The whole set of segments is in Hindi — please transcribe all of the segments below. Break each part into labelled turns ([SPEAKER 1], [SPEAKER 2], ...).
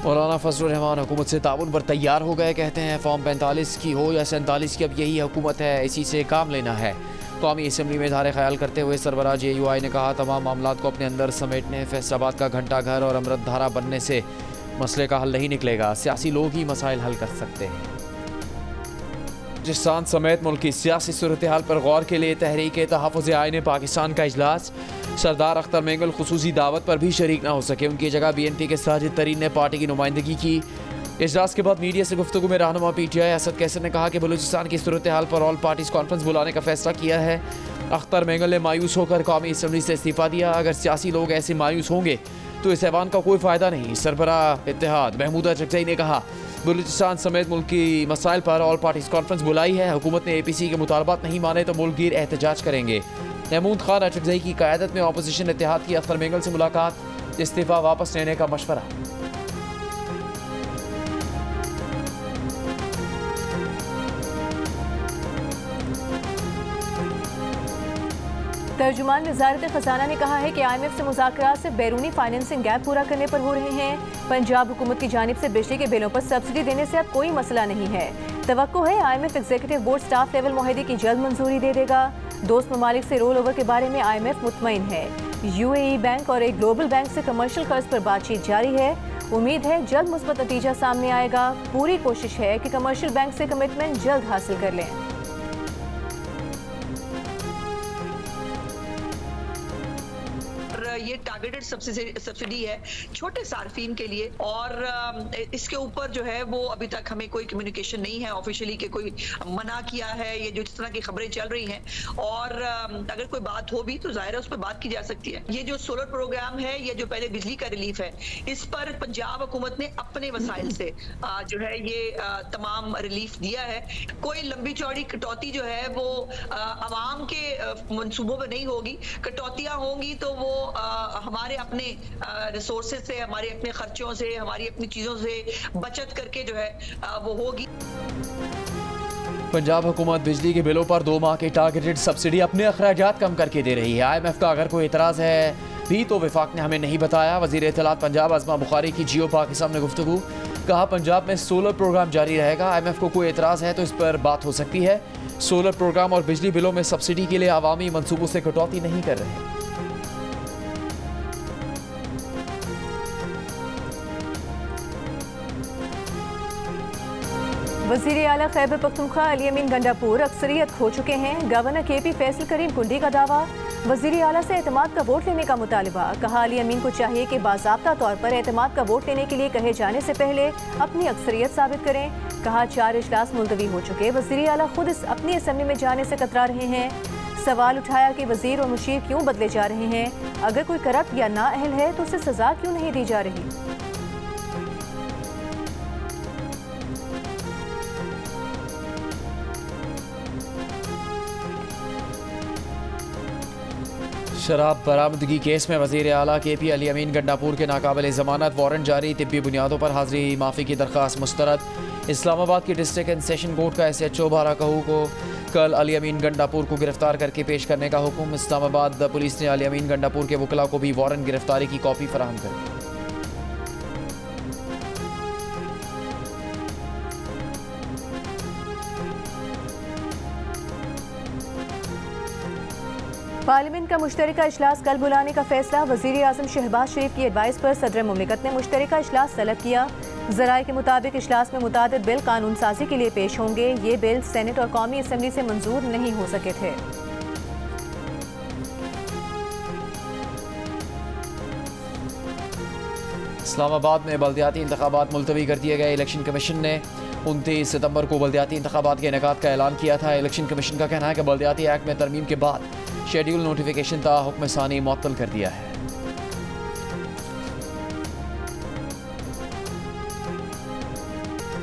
[SPEAKER 1] मौलाना फजलुर रहमान हुकूमत से ताउन पर तैयार हो गए। कहते हैं फॉर्म 45 की हो या 47 की, अब यही हुकूमत है, इसी से काम लेना है। कौमी असम्बली में इज़हार ख्याल करते हुए सरबराह JUI ने कहा, तमाम मामलात को अपने अंदर समेटने, फैसलाबाद का घंटा घर और अमृत धारा बनने से मसले का हल नहीं निकलेगा। सियासी लोग ही मसाइल हल कर सकते हैं। बलूचिस्तान समेत मुल्क की सियासी सूरत हाल पर गौर के लिए तहरीक तहफ़्फ़ुज़ आईन पाकिस्तान का इजलास। सरदार अख्तर मेंगल खुसूसी दावत पर भी शरीक ना हो सके, उनकी जगह BNP के साजिद तरीन ने पार्टी की नुमाइंदगी की। इजलास के बाद मीडिया से गुफ्तगू में रहनुमा PTI असद कैसर ने कहा कि बलूचिस्तान की सूरत हाल पर ऑल पार्टीज कॉन्फ्रेंस बुलाने का फैसला किया है। अख्तर मेंगल ने मायूस होकर कौमी असम्बली से इस्तीफा दिया। अगर सियासी लोग ऐसे मायूस होंगे तो इस ऐवान का कोई फ़ायदा नहीं। सरबराह इत्तेहाद महमूदा चकजई ने कहा, बलूचिस्तान समेत मुल्क की मसाइल पर ऑल पार्टीज कॉन्फ्रेंस बुलाई है। हुकूमत ने APC के मुतालबात नहीं माने तो मुल्क गिर एहतजाज करेंगे। महमूद खान अचकजई की क़यादत में अपोजिशन इत्तेहाद की अख्तर मेंगल से मुलाकात, इस्तीफा वापस लेने का मशवरा।
[SPEAKER 2] तर्जुमान वज़ारत ख़ज़ाना ने कहा है कि IMF से मुज़ाकरात से बैरूनी फाइनेंसिंग गैप पूरा करने पर हो रहे हैं। पंजाब हुकूमत की जानिब से बिजली के बिलों पर सब्सिडी देने से अब कोई मसला नहीं है। तवक्को है IMF executive board staff level मुआहदे की जल्द मंजूरी दे देगा। दोस्त ममालिक से रोल ओवर के बारे में IMF मुतमईन है। UAE बैंक और एक ग्लोबल बैंक से कमर्शियल कर्ज पर बातचीत जारी है। उम्मीद है जल्द मुस्बत नतीजा सामने आएगा। पूरी कोशिश है कि कमर्शियल बैंक से कमिटमेंट जल्द हासिल कर लें।
[SPEAKER 3] ये टारगेटेड सब्सिडी है छोटे सार्फिन के लिए, और इसके ऊपर जो है वो अभी तक हमें कोई कम्युनिकेशन नहीं है ऑफिशियली कि कोई मना किया है। ये जो इस तरह की खबरें चल रही हैं, और अगर कोई बात हो भी तो जाहिर है उस पर बात की जा सकती है। ये जो सोलर प्रोग्राम है, ये जो पहले बिजली का रिलीफ है, इस पर पंजाब हुकूमत ने अपने वसाइल से जो है ये तमाम रिलीफ दिया है। कोई लंबी चौड़ी कटौती जो है वो आवाम के मंसूबों में नहीं होगी। कटौतियां होंगी तो वो हमारे अपने रिसोर्सेज से, हमारे अपने खर्चों से, हमारी अपनी चीजों से बचत करके जो है वो होगी।
[SPEAKER 1] पंजाब हुकूमत बिजली के बिलों पर 2 माह की टारगेटेड सब्सिडी अपने अखराजात कम करके दे रही है। IMF का अगर कोई एतराज़ है भी तो वफाक ने हमें नहीं बताया। वज़ीर इत्तलात पंजाब अज़मा बुखारी की जियो पाकिस्तान में गुफ्तगू, कहा पंजाब में सोलर प्रोग्राम जारी रहेगा। IMF को कोई एतराज़ है तो इस पर बात हो सकती है। सोलर प्रोग्राम और बिजली बिलों में सब्सिडी के लिए अवामी मनसूबों से कटौती नहीं कर रहे।
[SPEAKER 2] वज़ीर आला खैबर पख्तूनख्वा अली अमीन गंडापुर अक्सरियत खो चुके हैं। गवर्नर KP फैसल करीम कुंडी का दावा, वज़ीर आला से एतमाद का वोट लेने का मुतालबा। कहा अली अमीन को चाहिए कि बाज़ाब्ता तौर पर एतमाद का वोट लेने के लिए कहे जाने से पहले अपनी अक्सरियत साबित करें। कहा 4 इजलास मुलतवी हो चुके, वज़ीर आला खुद अपनी असम्बली में जाने से कतरा रहे हैं। सवाल उठाया कि वज़ीर और मुशीर क्यों बदले जा रहे हैं। अगर कोई करप्ट या नाअहल है तो उसे सजा क्यों नहीं दी जा रही।
[SPEAKER 1] शराब बरामदगी केस में वज़ीर आला KP अली अमीन गंडापुर के नाकाबिल ज़मानत वारंट जारी। तिब्बी बुनियादों पर हाजिरी माफ़ी की दरख्वास्त मुस्तरद। इस्लामाबाद की डिस्ट्रिक्ट एंड सेशन कोर्ट का SHO बारा कहू को कल अली अमीन गंडापुर को गिरफ्तार करके पेश करने का हुक्म। इस्लामाबाद पुलिस ने अली अमीन गंडापुर के वकला को भी वारंट गिरफ्तारी की कॉपी फराहम कर दी।
[SPEAKER 2] पार्लियामेंट का मुश्तरका इजलास कल बुलाने का फैसला। वज़ीर आज़म शहबाज शरीफ की एडवाइस पर सदर मुमलिकत ने मुश्तरका इजलास तलब किया। ज़राए के मुताबिक इजलास में मुतादिद बिल कानून साजी के लिए पेश होंगे। ये बिल सेनेट और कौमी असम्बली से मंजूर नहीं हो सके थे।
[SPEAKER 1] इस्लामाबाद में बल्दियाती इंतखाबात मुलतवी कर दिए गए। इलेक्शन कमीशन ने 29 सितंबर को बल्दियाती इंतखाबात के इनेकाद का ऐलान किया था। इलेक्शन कमीशन का कहना है कि बल्दियाती एक्ट में तरमीम के बाद शेड्यूल नोटिफिकेशन ता हुक्म सानी मुअत्तल कर दिया है।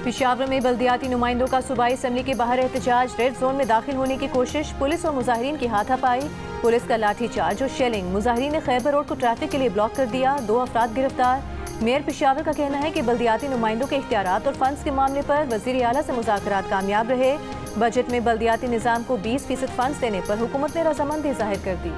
[SPEAKER 2] पेशावर में बल्दियाती नुमाइंदों का सूबाई असम्बली के बाहर एहतजाज। रेड जोन में दाखिल होने की कोशिश, पुलिस और मुजाहिरीन की हाथापाई। पुलिस का लाठीचार्ज और शेलिंग। मुजाहिरीन ने खैबर रोड को ट्रैफिक के लिए ब्लॉक कर दिया। 2 अफराद गिरफ्तार। मेयर पेशावर का कहना है कि बल्दियाती नुमाइंदों के इख्तियारात और फंड्स के मामले पर वज़ीर आला से मुज़ाकरात कामयाब रहे। बजट में बल्दियाती निज़ाम को 20% फंड्स देने पर हुकूमत ने रजामंदी जाहिर कर दी।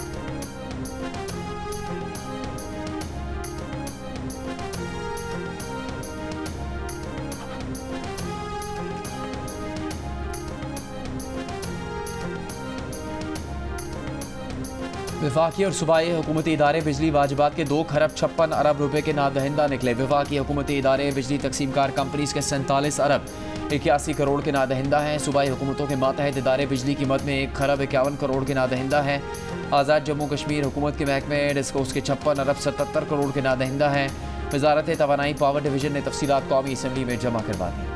[SPEAKER 1] वफाकी और सूबाई हुकूमती इदारे बिजली वाजिबात के 2 खरब 56 अरब रुपए के नादहिंदा निकले। वफाकी हुकूमती इदारे बिजली तकसीमकार कंपनीज के 47 अरब 81 करोड़ के नादहिंदा हैं। सूबाई हुकूमतों के मातहत इदारे बिजली की मद में 1 खरब 51 करोड़ के नादहिंदा हैं। आज़ाद जम्मू कश्मीर हुकूमत के महकमे डिस्कोस के 56 अरब 77 करोड़ के नादहिंदा हैं। वजारत तवानाई पावर डिवीजन ने तफसीलात कौमी असम्बली में जमा करवा दी।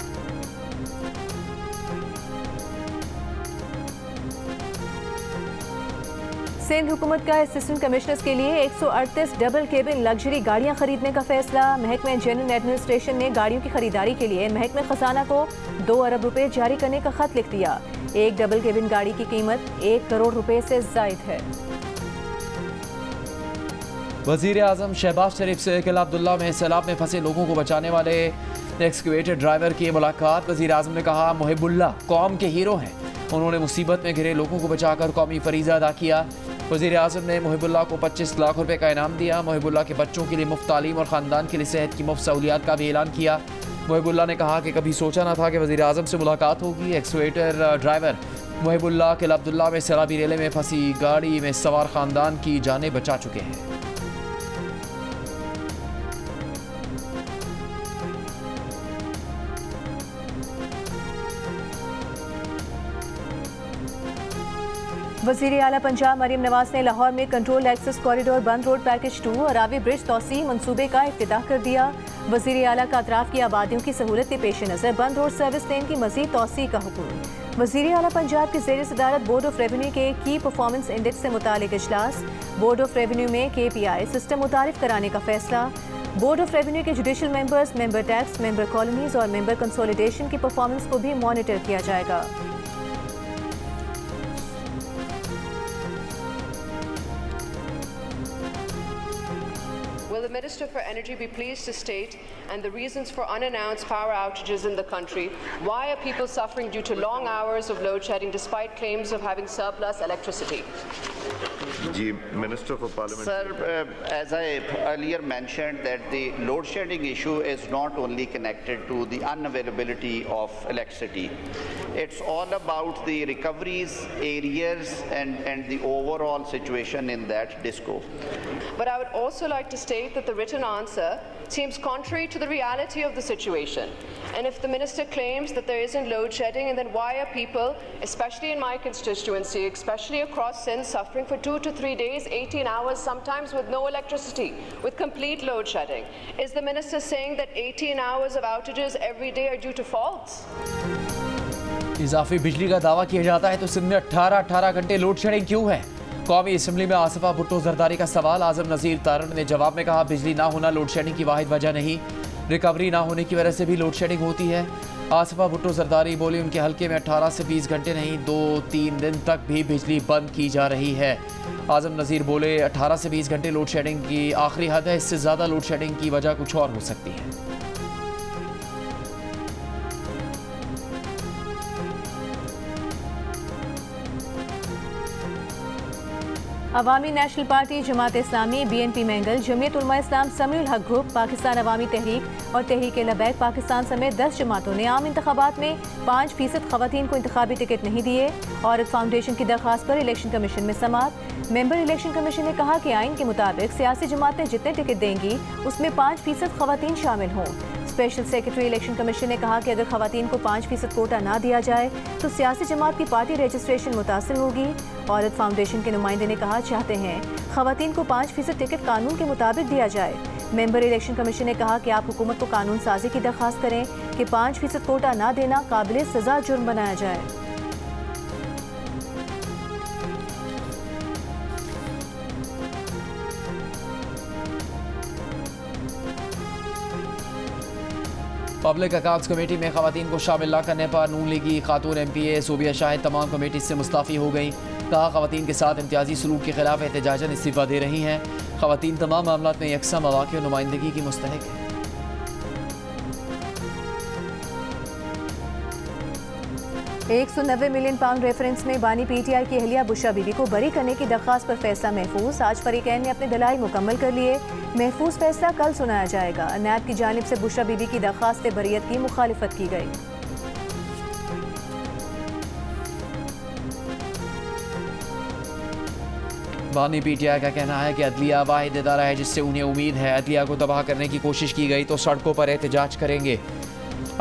[SPEAKER 2] सिंध हुकूमत का असिस्टेंट कमिश्नर्स के लिए 138 डबल केबिन लग्जरी गाड़ियां खरीदने का फैसला। महकमे जनरल एडमिनिस्ट्रेशन ने गाड़ियों की खरीदारी के लिए महकमे खजाना को 2 अरब रुपए जारी करने का खत लिख दिया। एक डबल केबिन गाड़ी की कीमत 1 करोड़ रुपए से जायद है।
[SPEAKER 1] वज़ीर आज़म शहबाज शरीफ से किला अब्दुल्ला में सैलाब में फंसे लोगों को बचाने वाले एक्सकेवेटर ड्राइवर की मुलाकात। वज़ीर आज़म ने कहा मुहिबुल्लाह कौम के हीरो हैं, उन्होंने मुसीबत में घिरे लोगों को बचाकर कौमी फरीज़ा अदा किया। वज़ीर आज़म ने मुहिबुल्लाह को 25 लाख रुपए का इनाम दिया। मुहिबुल्लाह के बच्चों के लिए मुफ्त तालीम और ख़ानदान के लिए सेहत की मुफ्त सहूलियात का भी ऐलान किया। मुहिबुल्लाह ने कहा कि कभी सोचा ना था कि वज़ीर आज़म से मुलाकात होगी। एक्सकेवेटर ड्राइवर मुहिबुल्लाह किला अब्दुल्ला में सैलाबी रेले में फंसी गाड़ी में सवार ख़ानदान की जानें बचा चुके हैं।
[SPEAKER 2] वज़ीर आला पंजाब मरीम नवाज ने लाहौर में कंट्रोल एक्सेस कॉरिडोर बंद रोड पैकेज 2 और रावी ब्रिज तोसी मनसूबे का इफ्तिताह कर दिया। वज़ीर आला का अतराफ की आबादियों की सहूलत के पेश नज़र बंद रोड सर्विस लेन की मज़ीद तोसी का हुक्म। वज़ीर आला पंजाब की ज़ेर सदारत बोर्ड ऑफ रेवेन्यू के की परफॉर्मेंस इंडेक्स से मुतालिक इजलास। बोर्ड ऑफ रेवेन्यू में KPI सिस्टम मुतारिफ कराने का फैसला। बोर्ड ऑफ रेवेन्यू के judicial members, member tax, member colonies और मेंबर कंसोलिडेशन की परफॉर्मेंस को भी मॉनिटर किया जाएगा।
[SPEAKER 4] Will the Minister for Energy be pleased to state and the reasons for unannounced power outages in the country? Why are people suffering due to long hours of load shedding despite claims of having surplus electricity?
[SPEAKER 5] Minister for Parliament.
[SPEAKER 6] Sir, as I earlier mentioned, that the load shedding issue is not only connected to the unavailability of electricity. It's all about the recoveries, areas and the overall situation in that disco.
[SPEAKER 4] But I would also like to state that the written answer seems contrary to the reality of the situation. And if the Minister claims that there isn't load shedding, and then why are people, especially in my constituency, especially across Sindh, suffering for 2 to 3 days, 18 hours, sometimes with no electricity, with complete load shedding? Is the Minister saying that 18 hours of outages every day are due to faults?
[SPEAKER 1] इजाफी बिजली का दावा किया जाता है तो सिंध में 18 घंटे लोड शेडिंग क्यों है? कौमी असम्बली में आसिफा भुट्टो जरदारी का सवाल। आजम नज़ीर तारण ने जवाब में कहा बिजली ना होना लोड शेडिंग की वाहिद वजह नहीं, रिकवरी ना होने की वजह से भी लोड शेडिंग होती है। आसिफा भुट्टो जरदारी बोली उनके हल्के में 18 से 20 घंटे नहीं 2-3 दिन तक भी बिजली बंद की जा रही है। आजम नज़ीर बोले 18 से 20 घंटे लोड शेडिंग की आखिरी हद है, इससे ज़्यादा लोड शेडिंग की वजह कुछ और हो सकती है।
[SPEAKER 2] अवामी national party, Jamaat Islami, BNP mangle, Jamiat Ulama इस्लाम, समीउल हक ग्रुप, पाकिस्तान अवामी तहरीक और तहरीक लबैक पाकिस्तान समेत 10 जमातों ने आम इंतखाबात में 5% खवातीन को इंतखाबी टिकट नहीं दिए। औरत फाउंडेशन की दरख्वास्त पर इलेक्शन कमीशन में समाअत। मेंबर इलेक्शन कमीशन ने कहा कि आइन के मुताबिक सियासी जमातें जितने टिकट देंगी उसमें 5% खवातीन शामिल हों। स्पेशल सेक्रेटरी इलेक्शन कमीशन ने कहा कि अगर खवातीन को 5% कोटा ना दिया जाए तो सियासी जमात की पार्टी रजिस्ट्रेशन मुतासिर होगी। औरत फाउंडेशन के नुमाइंदे ने कहा चाहते हैं खवातीन को 5% टिकट कानून के मुताबिक दिया जाए। मेंबर इलेक्शन कमीशन ने कहा कि आप हुकूमत को कानून साजी की दरख्वास्त करें कि 5% कोटा ना देना काबिल सजा जुर्म बनाया जाए।
[SPEAKER 1] पब्लिक अकाउंट्स कमेटी में खवातीन को शामिल न करने पर नून लीगी खातून MPA सूबिया शाहिद तमाम कमेटी से मुस्ताफ़ी हो गई। कहा खवातीन के साथ इम्तियाजी सलूक के खिलाफ एहतजाजन इस्तीफ़ा दे रही हैं। खवातीन तमाम मामलात में यकसा मौक़े और नुमाइंदगी की मुस्तहिक है।
[SPEAKER 2] £190 मिलियन रेफरेंस में बानी PTI की अहलिया बुशरा बीबी को बरी करने की दरख्वास्त पर फैसला महफूज। आज फरीकैन ने अपने दलाइल मुकम्मल कर लिए। महफूज फैसला कल सुनाया जाएगा। नैब की जानिब से बुशरा बीबी की दरख्वास्त बरियत की मुखालिफत की गई।
[SPEAKER 1] बानी PTI का कहना है कि अदलिया वाहिद इदारा है जिससे उन्हें उम्मीद है अदलिया को तबाह करने की कोशिश की गई तो सड़कों पर एहतजाज करेंगे।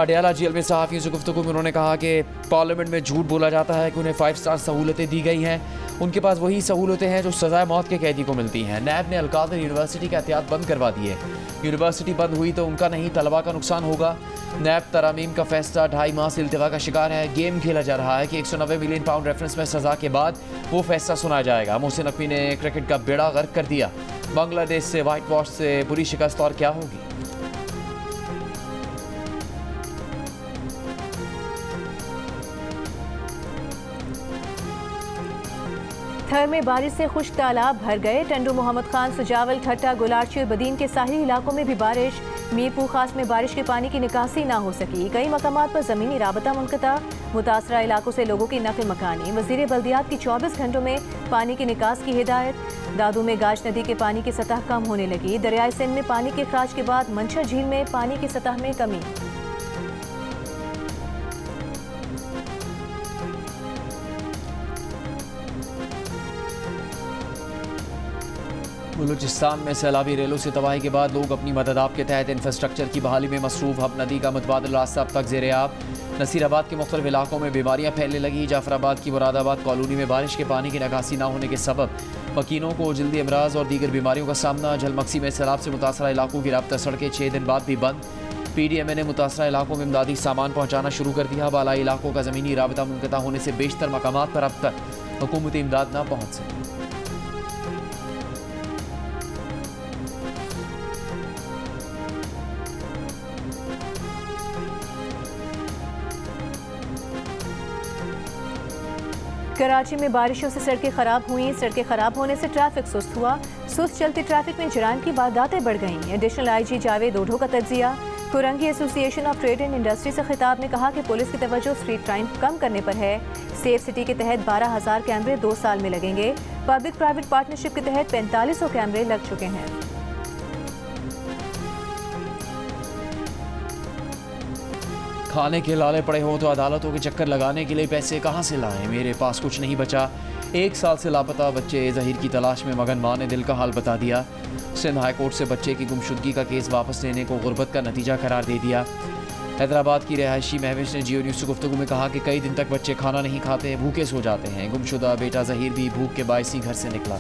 [SPEAKER 1] अडयाला जेल में सहाफ़ियों से गुफ्तगू में उन्होंने कहा कि पार्लियामेंट में झूठ बोला जाता है कि उन्हें 5 स्टार सहूलतें दी गई हैं। उनके पास वही सहूलतें हैं जो सज़ाए मौत के कैदी को मिलती हैं। नैब ने अलकादर यूनिवर्सिटी का एहतियात बंद करवा दी है। यूनिवर्सिटी बंद हुई तो उनका नहीं तलबा का नुकसान होगा। नैब तरामीम का फैसला 2.5 माह से इल्तिवा का शिकार है। गेम खेला जा रहा है कि 190 मिलियन पाउंड रेफरेंस में सज़ा के बाद वो फैसला सुनाया जाएगा। मोहसिन नकवी ने क्रिकेट का बेड़ा गर्क कर दिया। बांग्लादेश से वाइट वॉश से बुरी शिकस्त और क्या होगी।
[SPEAKER 2] थर में बारिश से खुश्क तालाब भर गए। टंडू, मोहम्मद खान, सुजावल, ठट्टा, गुलारची और बदीन के साहिली इलाकों में भी बारिश। मीरपुर खास में बारिश के पानी की निकासी ना हो सकी। कई मकामात पर ज़मीनी राबता मुनक़ता। मुतासरा इलाकों से लोगों की नकल मकानी। वज़ीर बल्दियात की 24 घंटों में पानी की निकास की हिदायत। दादू में गाज नदी के पानी की सतह कम होने लगी। दरियाए सिंध में पानी के खराज के बाद मंछर झील में पानी की सतह में कमी।
[SPEAKER 1] बलूचिस्तान में सैलाबी रेलों से तबाही के बाद लोग अपनी मदद के तहत इंफ्रास्ट्रक्चर की बहाली में मसरूफ। हब नदी का मुतबादिल रास्ता अब तक ज़ेरे आब। नसीराबाद के मुख्तलिफ इलाकों में बीमारियाँ फैलने लगी। जाफराबाद की मुरादाबाद कॉलोनी में बारिश के पानी की निकासी न होने के सबब मकीनों को जल्दी अमराज और दीगर बीमारियों का सामना। झलमक्सी में सैलाब से मुतासरा इलाकों की राब्ता सड़कें 6 दिन बाद भी बंद। PDMA ने मुतासरा इलाकों में इमदादी सामान पहुँचाना शुरू कर दिया। बालाई इलाकों का ज़मीनी राबता मुनक़ता होने से बेशतर मकामात पर अब तक हुकूमती इमदाद न पहुँच सकी।
[SPEAKER 2] कराची में बारिशों से सड़कें खराब हुई। सड़कें खराब होने से ट्रैफिक सुस्त हुआ। सुस्त चलते ट्रैफिक में जराइम की वारदातें बढ़ गईं। एडिशनल IG जावेद ओढो का तज्जिया। Korangi association of trade and industry से खिताब में कहा कि पुलिस की तवज्जो स्ट्रीट क्राइम कम करने पर है। सेफ सिटी के तहत 12,000 कैमरे 2 साल में लगेंगे। पब्लिक प्राइवेट पार्टनरशिप के तहत 4500 कैमरे लग चुके हैं।
[SPEAKER 1] खाने के लाले पड़े हों तो अदालतों के चक्कर लगाने के लिए पैसे कहाँ से लाएं, मेरे पास कुछ नहीं बचा। 1 साल से लापता बच्चे ज़हीर की तलाश में मगन माँ ने दिल का हाल बता दिया। सिंध हाई कोर्ट से बच्चे की गुमशुदगी का केस वापस लेने को गुर्बत का नतीजा करार दे दिया। हैदराबाद की रिहायशी महविश ने जियो न्यूज़ से गुफ्तगू में कहा कि कई दिन तक बच्चे खाना नहीं खाते, भूखे सो जाते हैं। गुमशुदा बेटा ज़हीर भी भूख के बायस ही घर से निकला।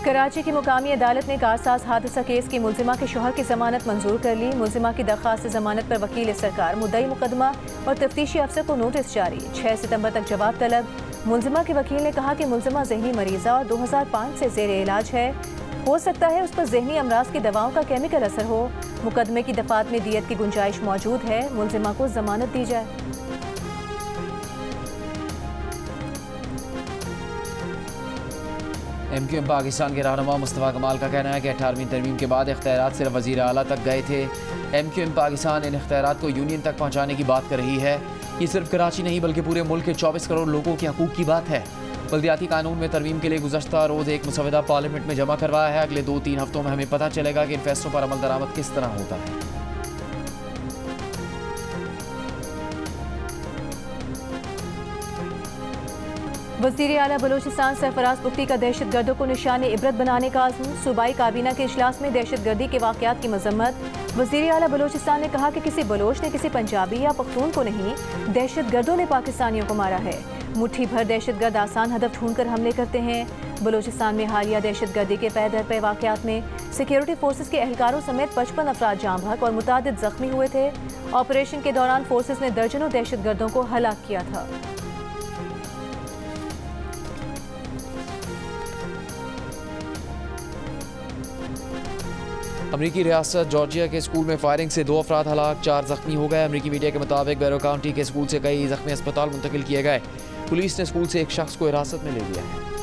[SPEAKER 2] कराची की मुकामी अदालत ने कारसाज हादसा केस की मुलजिमा के शौहर की जमानत मंजूर कर ली। मुलजिमा की दरख्वास्त जमानत पर वकील सरकार, मुद्दई मुकदमा और तफ्तीशी अफसर को नोटिस जारी। 6 सितंबर तक जवाब तलब। मुलजिमा के वकील ने कहा कि मुलजिमा जहनी मरीजा और 2005 से ज़ेरे इलाज है। हो सकता है उस पर जहनी अमराज की दवाओं का केमिकल असर हो। मुकदमे की दफात में दियत की गुंजाइश मौजूद है। मुलजिमा को जमानत दी जाए।
[SPEAKER 1] MQM पाकिस्तान के रहनुमा मुस्तफ़ा कमाल का कहना है कि 18वीं तरमीम के बाद इख्तियारात सिर्फ वज़ीर आला तक गए थे। MQM पाकिस्तान इन इख्तियारात को यूनियन तक पहुँचाने की बात कर रही है। ये सिर्फ कराची नहीं बल्कि पूरे मुल्क के 24 करोड़ लोगों के हकूक़ की बात है। बल्दियाती कानून में तरमीम के लिए गुज़श्ता रोज़ एक मुसवदा पार्लियामेंट में जमा करवाया है। अगले 2-3 हफ्तों में हमें पता चलेगा कि इन फैसलों पर अमल दरामद किस तरह होता है।
[SPEAKER 2] वज़ीर आला बलूचिस्तान सरफराज पुख्ती का दहशत गर्दों को निशाने इबरत बनाने का आज़म। सूबाई काबीना के इजलास में दहशत गर्दी के वाक़यात की मजम्मत। वज़ीर आला बलूचिस्तान ने कहा कि किसी बलोच ने किसी पंजाबी या पख्तून को नहीं, दहशत गर्दों ने पाकिस्तानियों को मारा है। मुट्ठी भर दहशत गर्द आसान हदफ ढूंढकर हमले करते हैं। बलूचिस्तान में हालिया दहशत गर्दी के पै दर पे वाक़यात में सिक्योरिटी फोर्सेज के एहलकारों समेत 55 अफराद जाम बहक और मुतादिद जख्मी हुए थे। ऑपरेशन के दौरान फोर्सेज ने दर्जनों दहशत गर्दों को हलाक किया था।
[SPEAKER 1] अमरीकी रियासत जॉर्जिया के स्कूल में फायरिंग से 2 अफराद हलाक, 4 जख्मी हो गए। अमरीकी मीडिया के मुताबिक बैरो काउंटी के स्कूल से कई जख्मी अस्पताल मुंतकिल किए गए। पुलिस ने स्कूल से एक शख्स को हिरासत में ले लिया है।